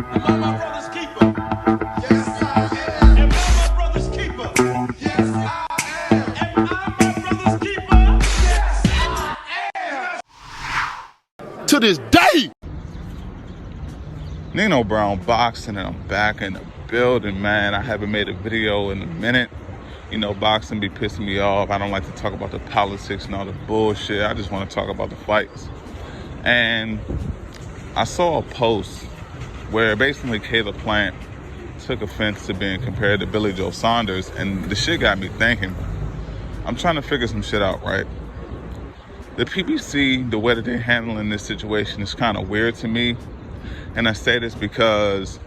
Am I my brother's keeper? Yes, I am. Am I my brother's keeper? Yes, I am. Am I my brother's keeper? Yes, I am. To this day. Nino Brown Boxing, and I'm back in the building, man. I haven't made a video in a minute. You know, boxing be pissing me off. I don't like to talk about the politics and all the bullshit. I just want to talk about the fights. And I saw a post where basically Caleb Plant took offense to being compared to Billy Joe Saunders, and the shit got me thinking. I'm trying to figure some shit out, right? The PBC, the way that they're handling this situation is kind of weird to me. And I say this because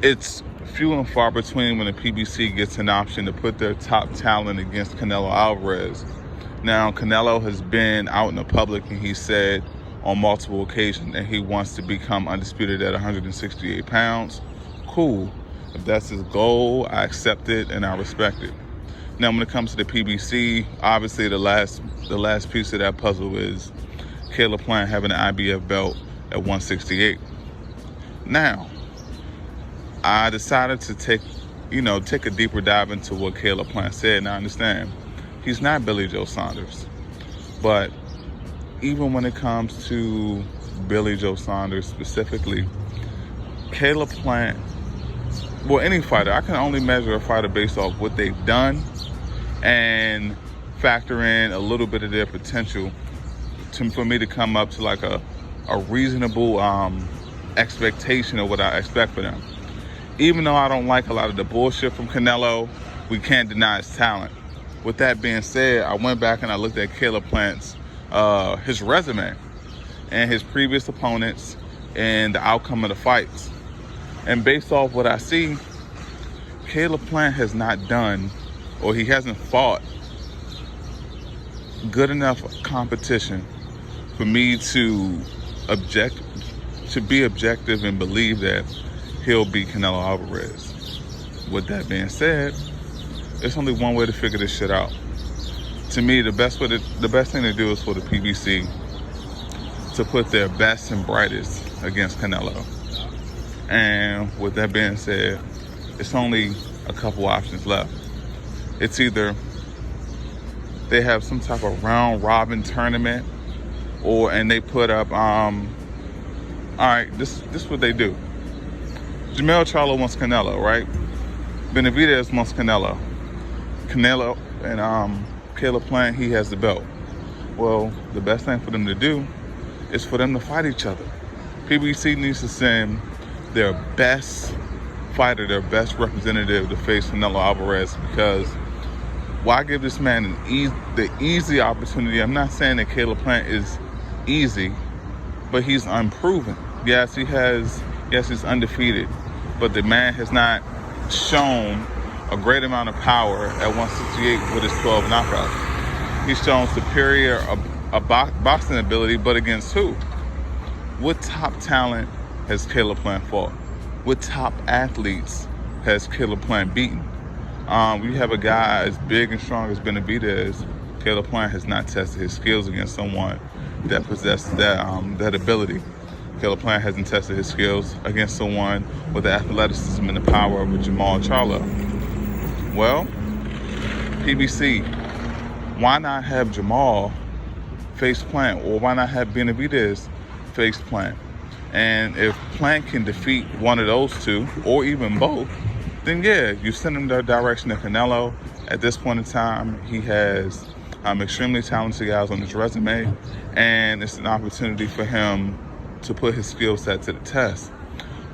it's few and far between when the PBC gets an option to put their top talent against Canelo Alvarez. Now, Canelo has been out in the public and he said on multiple occasions that he wants to become undisputed at 168 pounds. Cool. If that's his goal, I accept it and I respect it. Now, when it comes to the PBC, obviously the last piece of that puzzle is Caleb Plant having an IBF belt at 168. Now, I decided to take a deeper dive into what Caleb Plant said. And I understand he's not Billy Joe Saunders, but even when it comes to Billy Joe Saunders specifically, Caleb Plant, well, any fighter, I can only measure a fighter based off what they've done and factor in a little bit of their potential for me to come up to like a reasonable expectation of what I expect for them. Even though I don't like a lot of the bullshit from Canelo, we can't deny his talent. With that being said, I went back and I looked at Caleb Plant's his resume and his previous opponents and the outcome of the fights. And based off what I see, Caleb Plant has not done, or he hasn't fought good enough competition for me to be objective and believe that he'll beat Canelo Alvarez. With that being said, there's only one way to figure this shit out. To me, the best thing to do is for the PBC to put their best and brightest against Canelo. And with that being said, it's only a couple options left. It's either they have some type of round robin tournament, and they put up all right, this is what they do. Jamel Charlo wants Canelo, right? Benavidez wants Canelo. Canelo and Caleb Plant, he has the belt. Well, the best thing for them to do is for them to fight each other. PBC needs to send their best fighter, their best representative to face Canelo Alvarez, because why give this man the easy opportunity? I'm not saying that Caleb Plant is easy, but he's unproven. Yes, he's undefeated, but the man has not shown a great amount of power at 168 with his 12 knockouts. He's shown superior boxing ability, but against who? What top talent has Caleb Plant fought? What top athletes has Caleb Plant beaten? We have a guy as big and strong as Benavidez. Caleb Plant has not tested his skills against someone that possesses that ability. Caleb Plant hasn't tested his skills against someone with the athleticism and the power of a Jamal Charlo. Well, PBC, why not have Jamal face Plant, or why not have Benavidez face Plant? And if Plant can defeat one of those two, or even both, then yeah, you send him the direction of Canelo. At this point in time, he has extremely talented guys on his resume, and it's an opportunity for him to put his skill set to the test.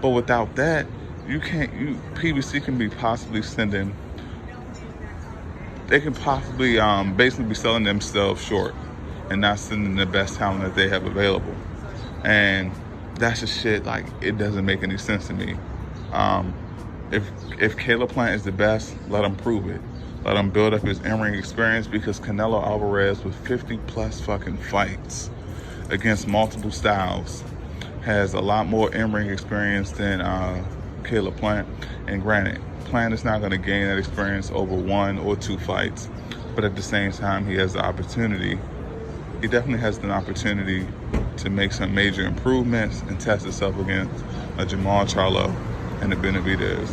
But without that, PBC can be possibly sending, they can possibly basically be selling themselves short and not sending the best talent that they have available. And that's just shit, like, it doesn't make any sense to me. If Caleb Plant is the best, let him prove it. Let him build up his in-ring experience, because Canelo Alvarez, with 50 plus fucking fights against multiple styles, has a lot more in-ring experience than Caleb Plant. And granted, Plant is not going to gain that experience over 1 or 2 fights, but at the same time, he definitely has an opportunity to make some major improvements and test himself against a Jamal Charlo, and a Benavidez.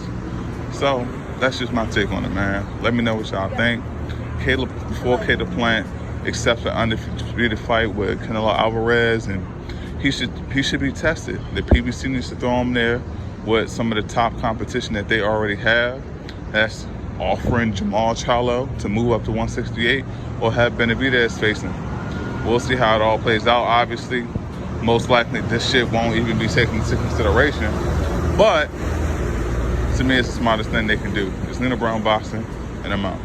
So that's just my take on it, man. Let me know what y'all think. Caleb, before Caleb Plant accepts an undefeated fight with Canelo Alvarez, and he should be tested. The PBC needs to throw him there with some of the top competition that they already have. That's offering Jamal Charlo to move up to 168 or have Benavidez facing. We'll see how it all plays out. Obviously, most likely this shit won't even be taken into consideration. But to me, it's the smartest thing they can do. It's Nina Brown Boxing, and I'm out.